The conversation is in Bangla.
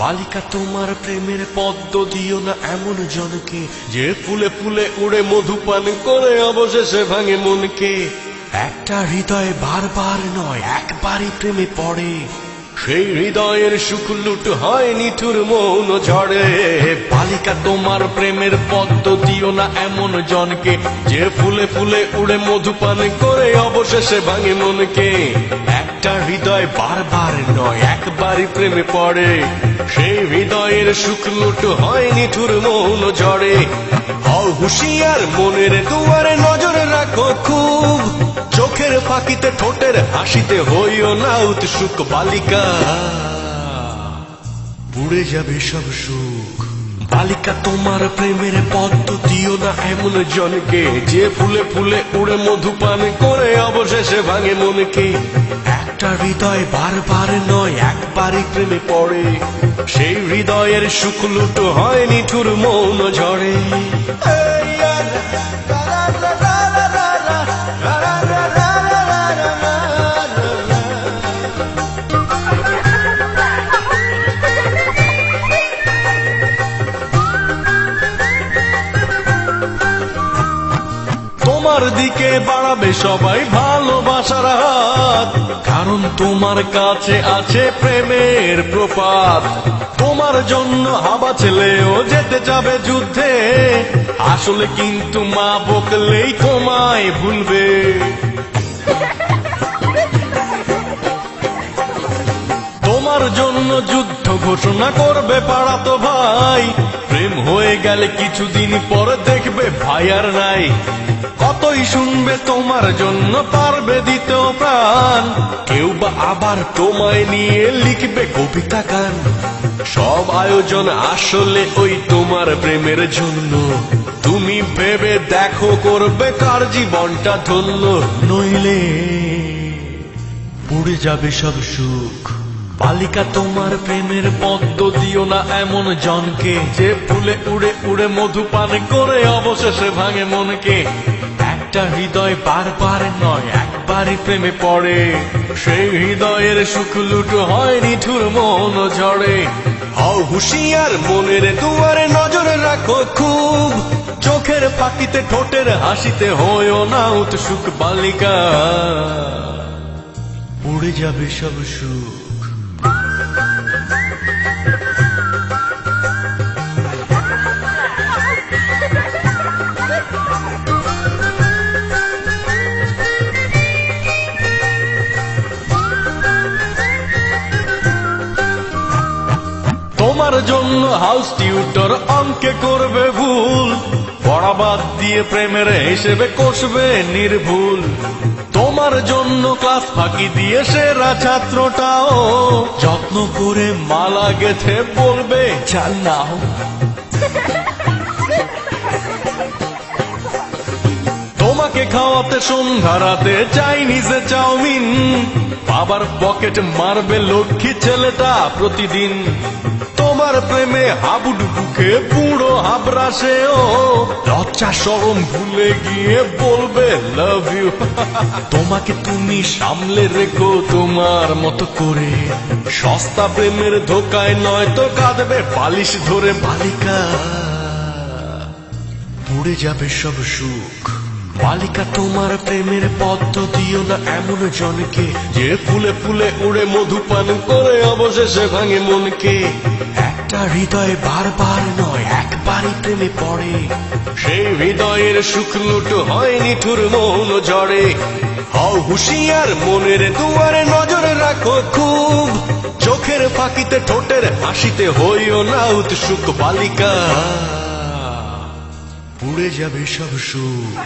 বালিকা তোমার প্রেমের পদ্ম দিও না এমন জনকে, যে ফুলে ফুলে উড়ে মধু পান করে অবশেষে ভাঙে মনকে। একটা হৃদয় বারবার নয় একবারই প্রেমে পড়ে, সেই হৃদয়ের সুখ লুট হয় নিঠুর মৌন ঝড়ে। বালিকা তোমার প্রেমের পদ্ম দিও না এমন জনকে, যে ফুলে ফুলে উড়ে মধু পান করে অবশেষে ভাঙে মনকে। একটা হৃদয় বারবার নয় একবারই প্রেমে পড়ে, সেই হৃদয়ের সুখ লুট হয় নিঠুর মৌন ঝড়ে। হও হুঁশিয়ার মনের দুয়ারে নজর রাখো খুব, চোখের ফাঁকিতে ঠোঁটের হাসিতে হইও না উৎসুক। বালিকা উড়ে যাবে সব সুখ। বালিকা তোমার প্রেমের পদ্ম দিও না এমন জনকে, যে ফুলে ফুলে উড়ে মধু পান করে অবশেষে ভাঙে মনকে। একটা হৃদয় বারবার নয় একবারই প্রেমে পড়ে, সেই হৃদয়ের সুখ লুট হয় নিঠুর মৌন ঝড়ে। তোমার দিকে বাড়াবে সবাই ভালোবাসার হাত, কারণ তোমার কাছে আছে প্রেমের প্রপাত। তোমার জন্য হাবা ছেলেও যেতে যাবে যুদ্ধে, আসলে কিন্তু মা বকলেই তোমায় ভুলবে। তোমার জন্য যুদ্ধ ঘোষণা করবে পাড়াতো ভাই, প্রেম হয়ে গেলে কিছুদিন পর দেখবে ভাই আর নাই। কতই শুনবে তোমার জন্য পারবে দিতেও প্রাণ, কেউ বা আবার তোমায় নিয়ে লিখবে কবিতা গান। সব আয়োজন আসলে ওই তোমার প্রেমের জন্য, তুমি ভেবে দেখো করবে কার জীবনটা ধন্য। নইলে পুড়ে যাবে সব সুখ। বালিকা তোমার প্রেমের পদ্ম দিও না এমন জনকে, যে ফুলে উড়ে উড়ে মধু পান করে অবশেষে ভাঙে মনকে। একটা হৃদয় বারবার নয় একবারই প্রেমে পড়ে, সেই হৃদয়ের সুখ লুট হয় নিঠুর মৌন ঝড়ে। হও হুঁশিয়ার মনের দুয়ারে নজর রাখো খুব, চোখের ফাঁকিতে ঠোঁটের হাসিতে হইও না উৎসুক। বালিকা উড়ে যাবে সব সুখ। তোমার জন্য হাউস টিউটর অঙ্কে করবে ভুল, পড়া বাদ দিয়ে প্রেমের হিসেবে কষবে নির্ভুল। তোমার জন্য ক্লাস ফাঁকি দিয়ে সেরা ছাত্রটাও যত্ন করে মালা গেথে বলবে চাল নাও। তোমাকে খাওয়াতে সন্ধ্যা রাতে চাইনিজে চাউমিন, বাবার পকেট মারবে লক্ষ্মী ছেলেটা প্রতিদিন। তোমার প্রেমে হাবুডুবুকে বুড়ো হাবরাসেও লজ্জা শরম ভুলে গিয়ে বলবে লাভ ইউ। তোমাকে তুমি সামলে রেখো তোমার মতো করে, সস্তা প্রেমের ধোকায় নয় তো কাঁদবে বালিশ ধরে। বালিকা পুড়ে যাবে সব সুখ। বালিকা তোমার প্রেমের পদ্ম দিও না এমন জনকে, যে ফুলে ফুলে উড়ে মধু পান করে অবশেষে ভাঙে মনকে। একটা হৃদয় বারবার নয় একবারই প্রেমে পড়ে, সেই হৃদয়ের সুখ লুট হয় নিঠুর মৌন ঝড়ে। হও হুঁশিয়ার মনের দুয়ারে নজর রাখো খুব, চোখের ফাঁকিতে ঠোঁটের হাসিতে হইও না উৎসুক। বালিকা পুড়ে যাবে সব সুখ।